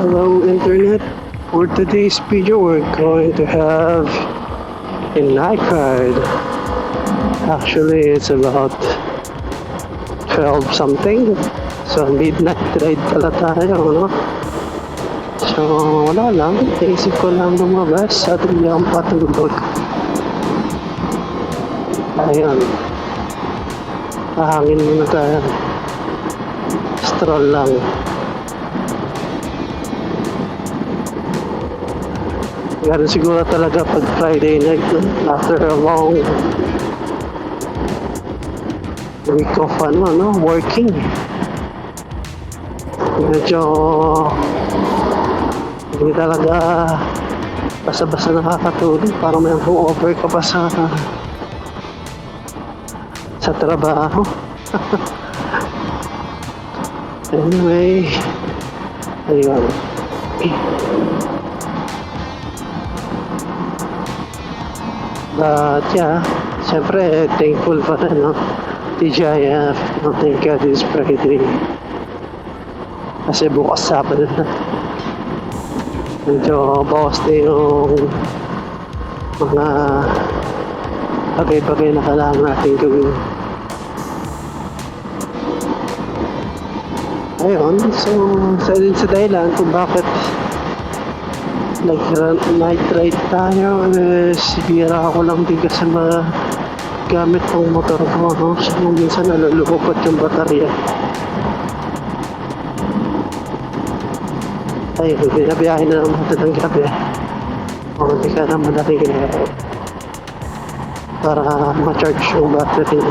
Hello Internet. For today's video we're going to have a night ride. Actually it's about 12 something. So midnight ride pala tayo, no? So wala lang, naisip ko lang lumabas at hindi akong patulog. Ayun. Hahangin muna tayo. Stroll lang. Ganun siguro talaga pag Friday night, no? After a long week of working. Medyo hindi talaga basta-basta nakakatulog. Parang may hangover ka pa sa trabaho. Anyway, ayun. But yeah, siyempre thankful pa rin, no? TGIF, no? Thank God it's Friday. Kasi bukas Sabado na. Medyo bawas din yung mga bagay-bagay na kailangan natin gawin. Ayun, so isa din sa dahilan kung bakit night ride tayo is bira ako lang din kasi magamit ng motor ko, no? So minsan nalulupot yung baterya. Ayun, binabiyahin na naman natin ng gabi. O hindi ka na madaling para ma-charge yung battery.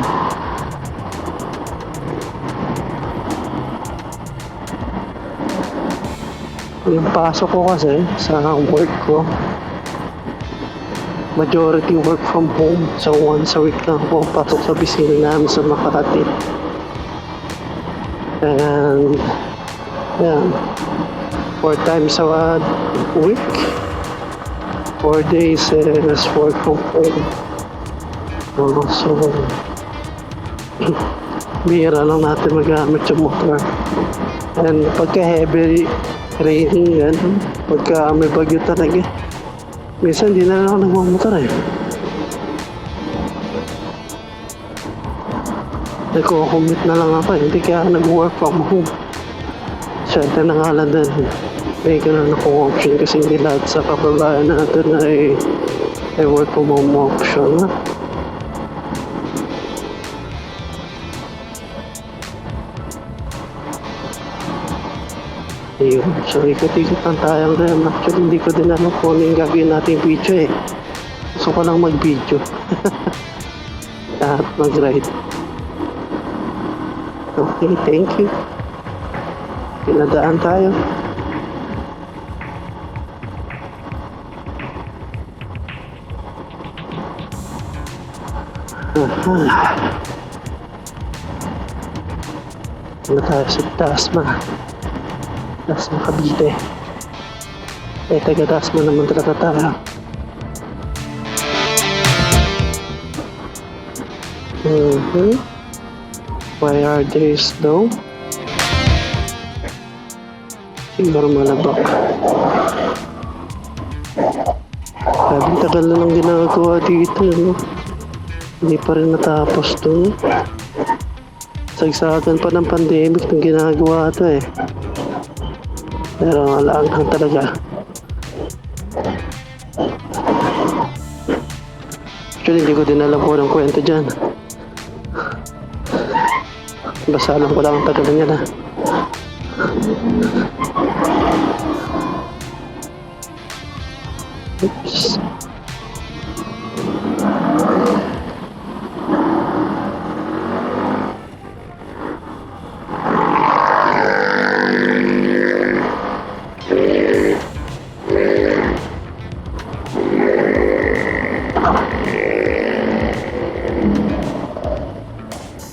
Yung pasok ko kasi sa work ko, majority work from home. So once a week lang ako pasok sa opisina namin sa Makati. And yan, 4 times a week, 4 days is work from home. So bihira lang natin magamit yung motor. And pagka heavy raining yan, pagka may bagyo talaga, minsan di na lang ako nagmamotor eh. Nagko-commute na lang ako eh, hindi kaya nag-work from home. Swerte na nga lang din, may ganun akong option kasi hindi lahat sa kababayan natin ay work from home option, ha? Ayun, so ikot-ikot lang tayo ngayon. Actually hindi ko din alam kung ano yung gagawin natin video eh. Gusto ko lang mag-video at mag-ride. Okay, thank you. Pinadaan tayo. Ano tayo sa Dasma? Dasma Cavite. Taga Dasma naman talaga tayo. Why are they slow? Siguro malabak. Sabing tagal na lang ginagawa dito, no? Hindi pa rin natapos to. Sagsagan pa ng pandemic nung ginagawa ito eh. Pero alaan lang talaga. Actually hindi ko din alam po ng kwento dyan. Basta alam ko lang ang tagal niya na. Oops.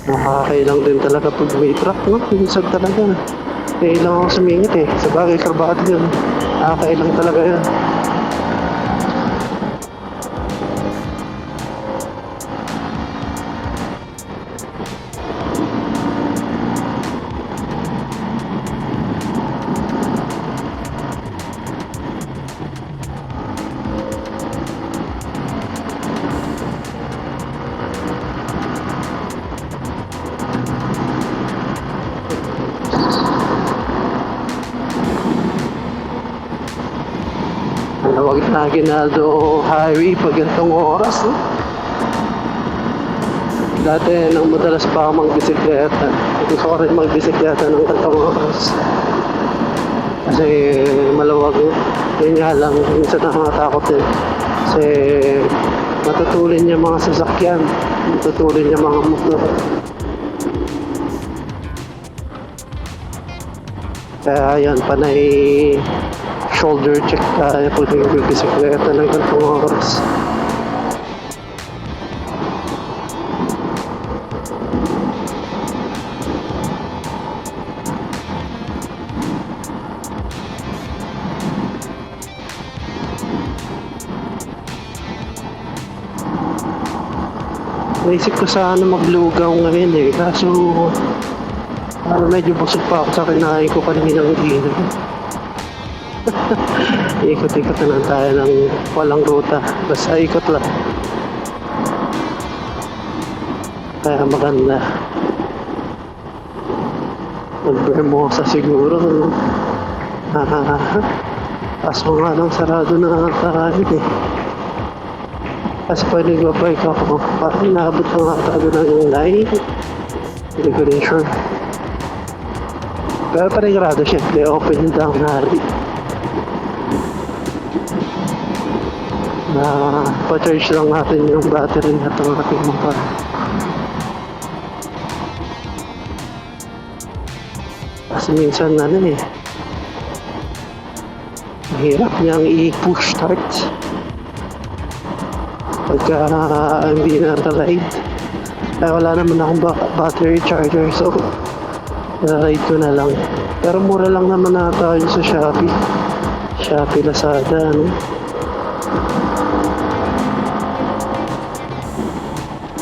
Nakakailang din talaga pag may truck, no? Minsan talaga. Kailang ako sumingit eh. Sa bagay, karbado yun. Nakakailang talaga yun. tinatawag na Aguinaldo Highway pag ganitong oras, no? Dati, nang madalas pa ako magbisikleta, gusto ko rin magbisikleta ng ganitong oras. Kasi maluwag, no? Yun nga lang, minsan nakakatakot din. Kasi matutulin niya mga sasakyan, matutulin niya mga motor. Kaya yan, panay shoulder check tayo pag nagbibisikleta ng ganitong oras. Naisip ko sana maglugaw ngayon eh, kaso medyo busog pa ako sa kinain ko kaninang ino. Ikot-ikot na lang tayo ng walang ruta, basta ikot lang. Kaya maganda. Mag-Bermosa siguro. Kaso nga lang sarado na tayo eh. Kasi pwede magbabike ako, parang inaabot ko nga tayo na yung line. Hindi ko rin sure. Pero panigurado syempre, open yung tanghali. Pa-charge lang natin yung battery na itong ating motor. Kasi minsan mahirap niyang i-push start pagka hindi na-ride. Ay wala naman akong battery charger, so na-ride ko na lang. Pero mura lang naman nata yun sa Shopee, Lazada, no?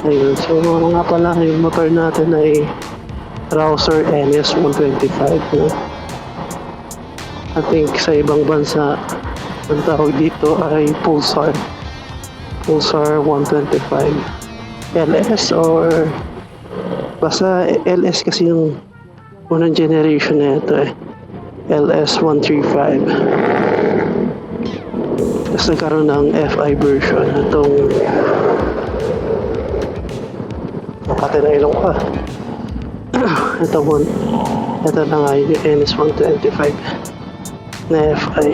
Ayun, so nga pala yung motor natin ay Rouser NS125, no? I think sa ibang bansa ang tawag dito ay Pulsar 125 LS, or basta LS kasi yung unang generation na ito eh, LS135. Tapos nagkaroon ng FI version itong makati na ilong pa. Ito na nga yung NS125 na FI.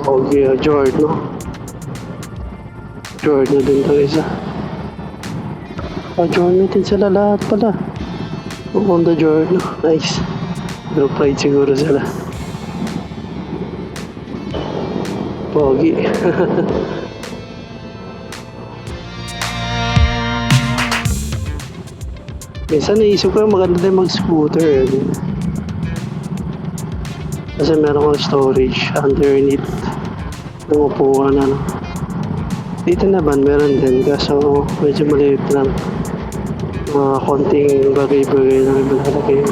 Okay, Giorno din to isa. Giorno din sila lahat pala. Honda Giorno, nice. Group ride siguro sila. Pogi. Minsan naisip ko maganda din mag-scooter. Kasi meron kang storage underneath ng upuan, ano. Dito naman meron din, kaso medyo maliit lang. Mga konting bagay-bagay na ibalagay.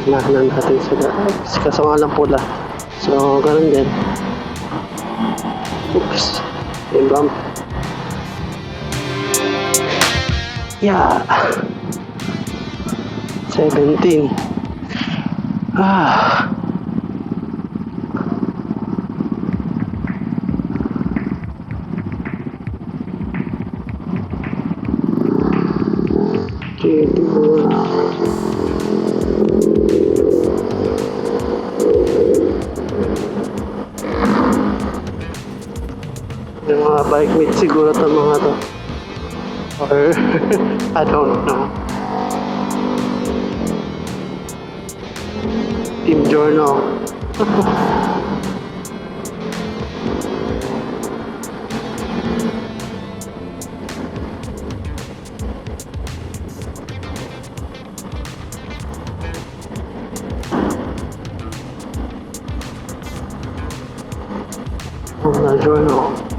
Nahanan natin sila. Kaso nga lang pula. So, ganun din. Oops. Yung bump. Yeah. 17. Ah. Okay, yung mga bike mates siguro ito mga to, or I don't know. Team Giorno. I'm not sure no.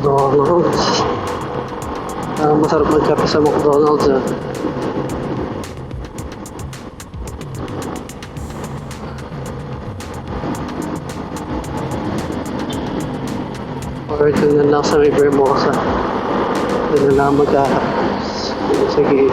McDonald's. Masarap magkape sa McDonald's ah. Or ito na lang sa may Vermosa. Ito na lang magkape sa gilid.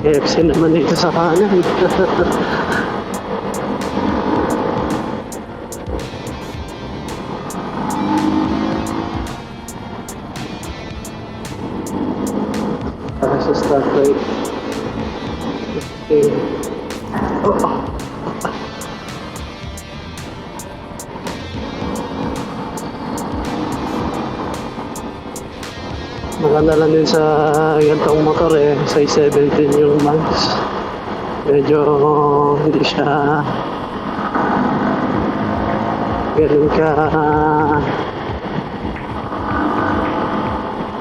KFC naman dito sa kanan. Para sa stoplight. Okay. Oh. Maganda lang din sa gantong motor eh, size 17 yung mags. Medyo hindi siya ganun ka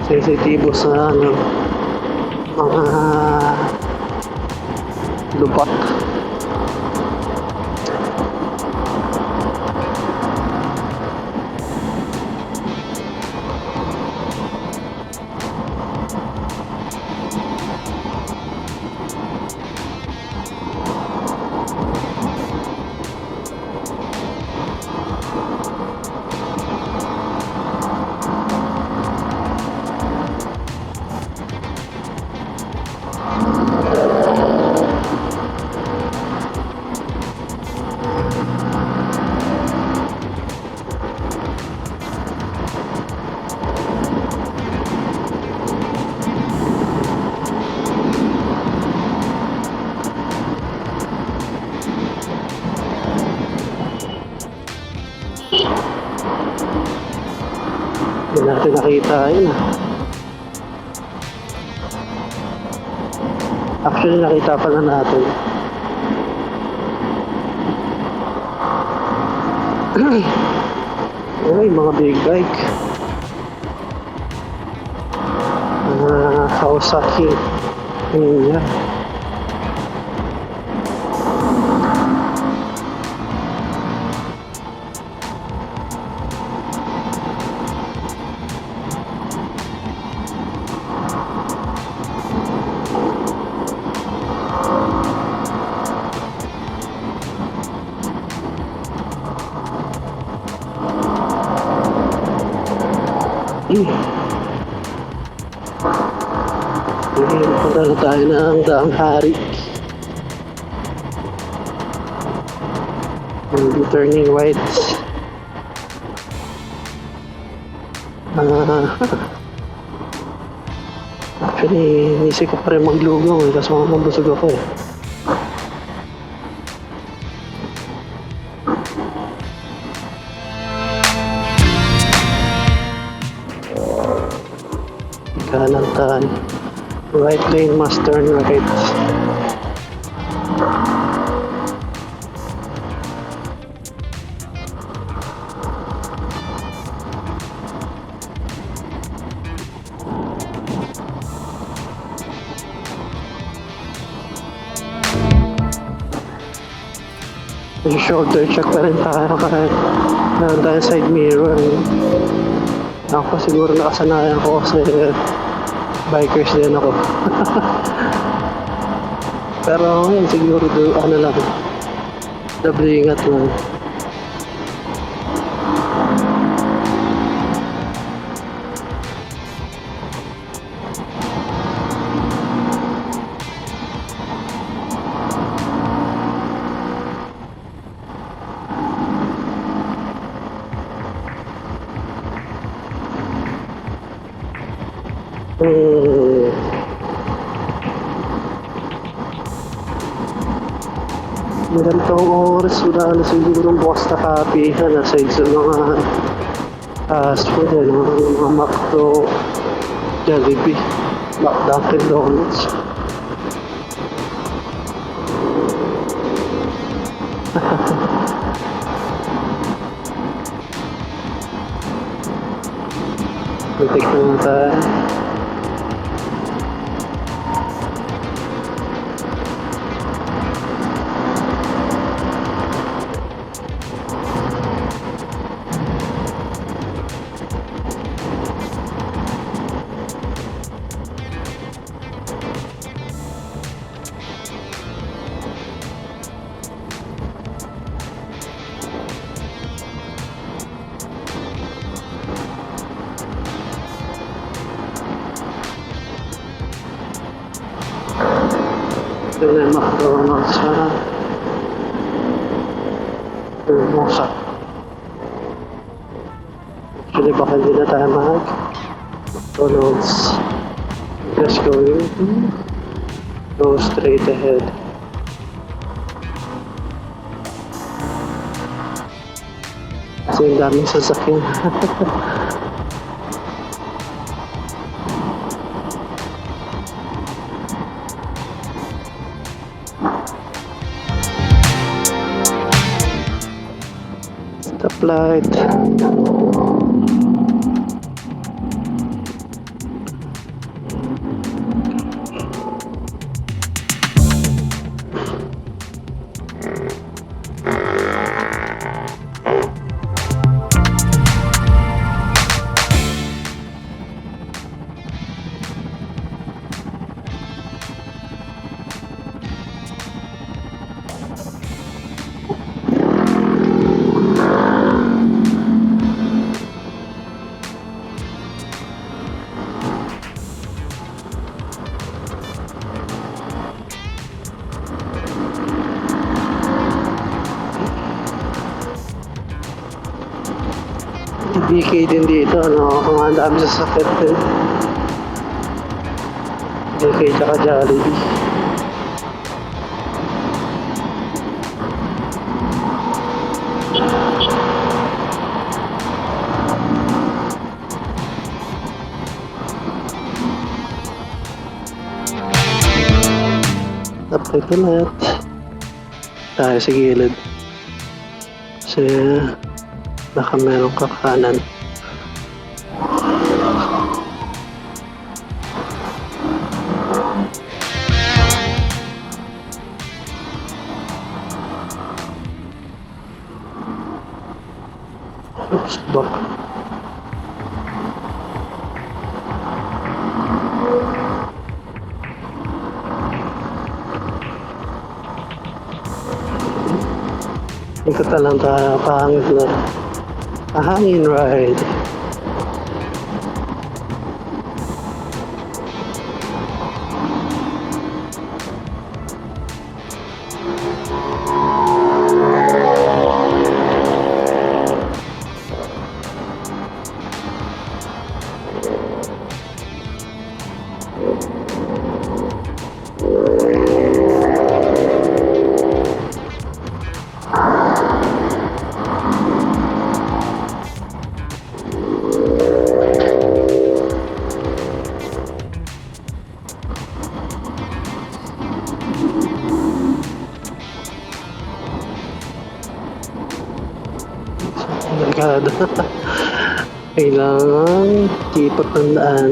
sensitibo sa ano, mga lupak. Hindi natin nakita yun ah. Actually nakita pala natin. Ay, mga big bike. Kawasaki. Yeah. Punta na tayo ng Daang Hari. And turning right. Actually, nisip ko pa rin maglugong eh, kasi mabusog ako eh. Kanan tayo. Right lane must turn right. May shoulder check pa rin tayo kahit meron tayo side mirror. Ako siguro nakasanayan ko kasi bikers din ako. Pero ngayon siguro ano lang, double ingat lang. Ganitong oras wala na siguro bukas na kapihan aside sa mga fast food, mga McDo, Jollibee, Dunkin Donuts. Muntik na tayo. Ito na yung McDonald's na Hermosa. Actually, baka hindi na tayo McDonald's. Just go straight ahead. Kasi yung daming sasakyan. Stoplight. BK din dito, kung ang dami sa sakit din. BK tsaka Jollibee. Tapos ito lahat. Tayo sa gilid. Kasi baka merong kakanan. Oops, bak. Ikot na lang tayo, pangit na. Hangin ride. Delikado. Kailangan kipot ng daan.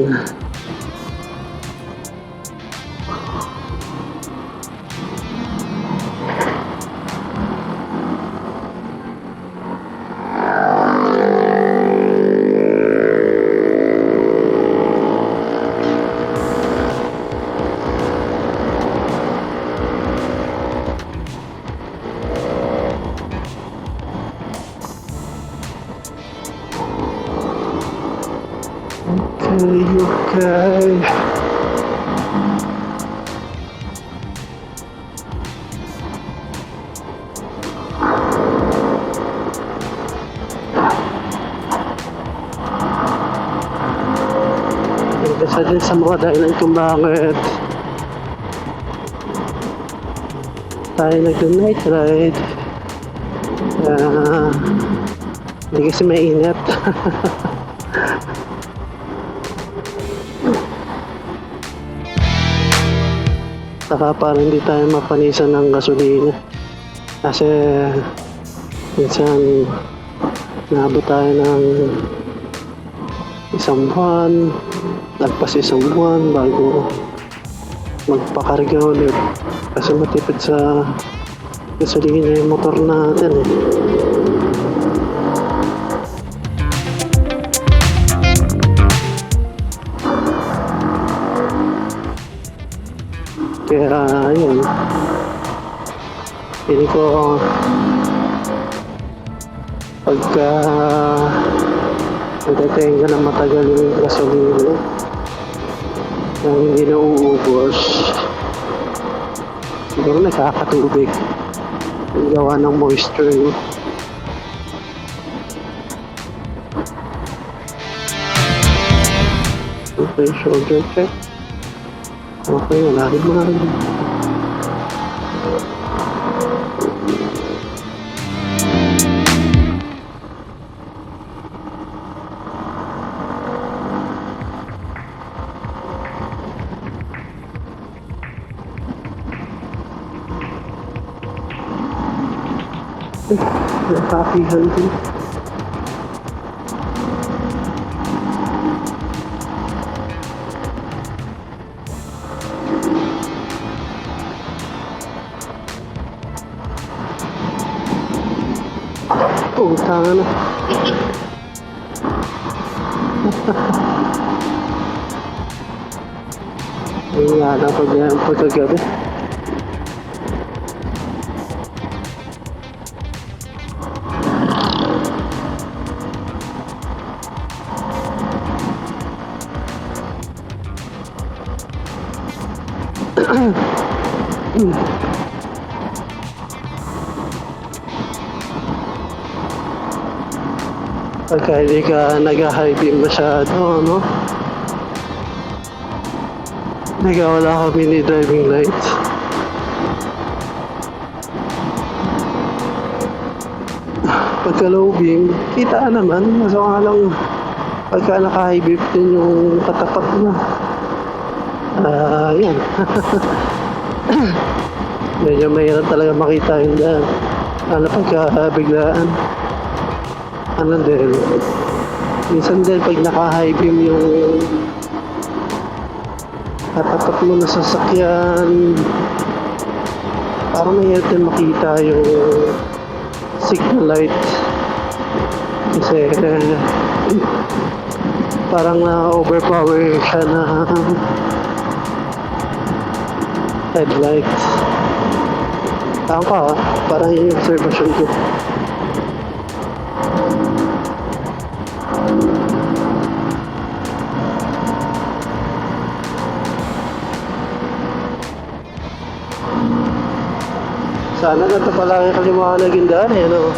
okay. Isa din sa mga dahilan kung bakit tayo nag-night ride. Hindi kasi mainit. Saka para hindi tayo mapanisan ng gasolina. Kasi minsan naabot tayo ng isang buwan, nagpas isang buwan bago magpakarga ulit. Kasi matipid sa gasolina yung motor natin eh. Kaya yun, hindi ko pagka nagtatenga ka ng matagal yung gasolina nang hindi na uubos, siguro nakakatubig ang gawa ng moisture no? Okay, shoulder check. Okay, wala rin mga rin. Nakapihan din. Tanga na. Ayun nga lang pagkagabi. Pagka hindi ka nag-high beam masyado, no? Nagawala kami ni driving lights. Pagka low beam, kita naman. Maso nga lang, pagka naka-high beam din yung katapat na. Yan. Medyo mahirap talaga makita yung daan. Ano pagka biglaan. Ano din, minsan din pag naka-high beam yung katapat mo na sasakyan, parang mahirap din makita yung signal light. Kasi parang na-overpower siya na headlights. Tama ka, parang yung observation ko. Sana ganito pala yung kalimutan naging daan eh, no?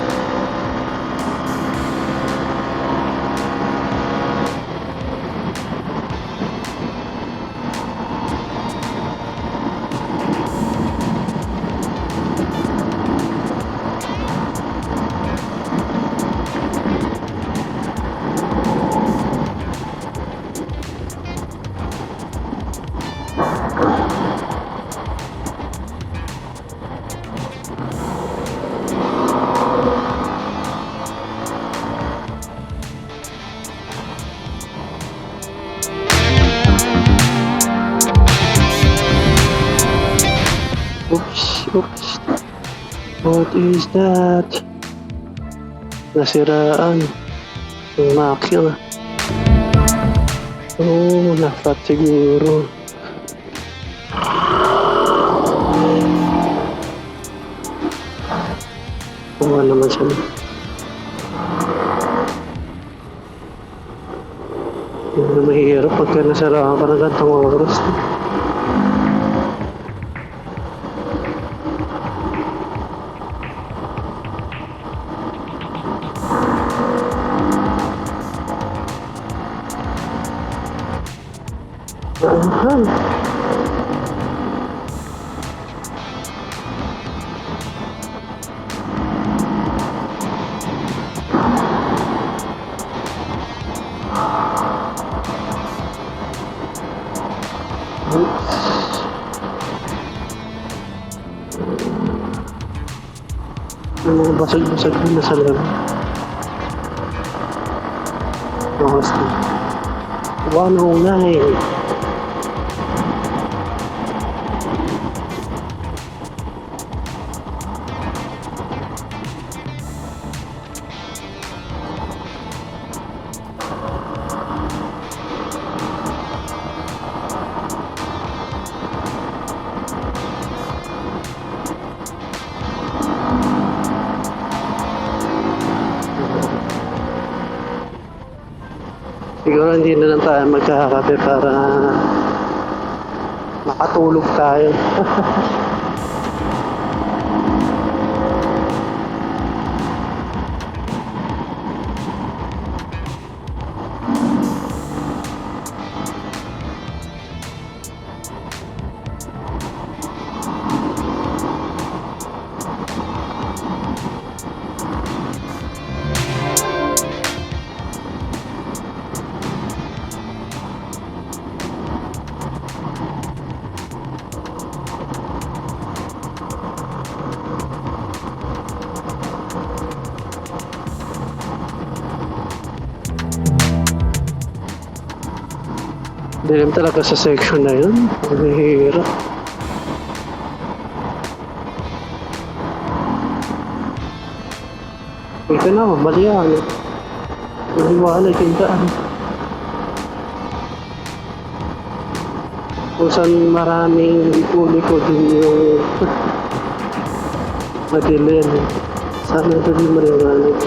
Oops. What is that? Nasiraan yung makina. Oh, na-flat siguro. Kuha naman siya. Mahirap Mahirap pagka nasaraan ka ng gantong oras. Aha. Yung mga basag-basag na sa laro. Bakas na. Wano nga eh. Siguro hindi na lang tayo magkakape para makatulog tayo. Dilim talaga sa section na yun. Mahirap. Ito na, mali yan. Maliwanag yung daan. Kung saan maraming uli ko din yung madilim. Sana ito din maliwanag.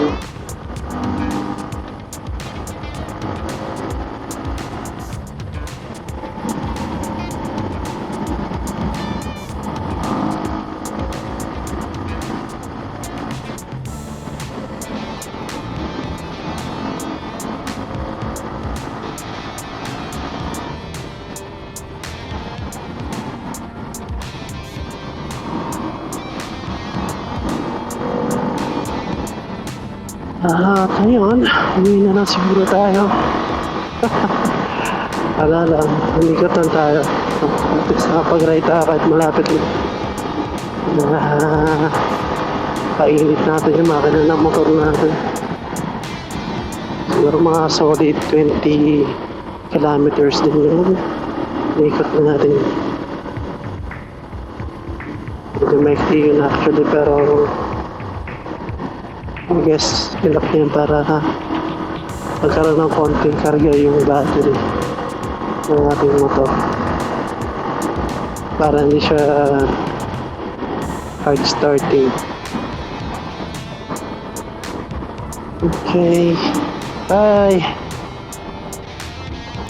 Ayun, uwi na lang siguro tayo. Wala lang, umikot lang tayo. At least nakapag-ride tayo kahit malapit na. Painit natin yung makina ng motor natin. Siguro mga solid 20 kilometers din yun. Umikot na natin. Hindi maikli yun actually, pero I guess, ilap na yun para magkaroon ng konting karga yung battery ng ating motor. Para hindi siya hard starting. Okay. Bye!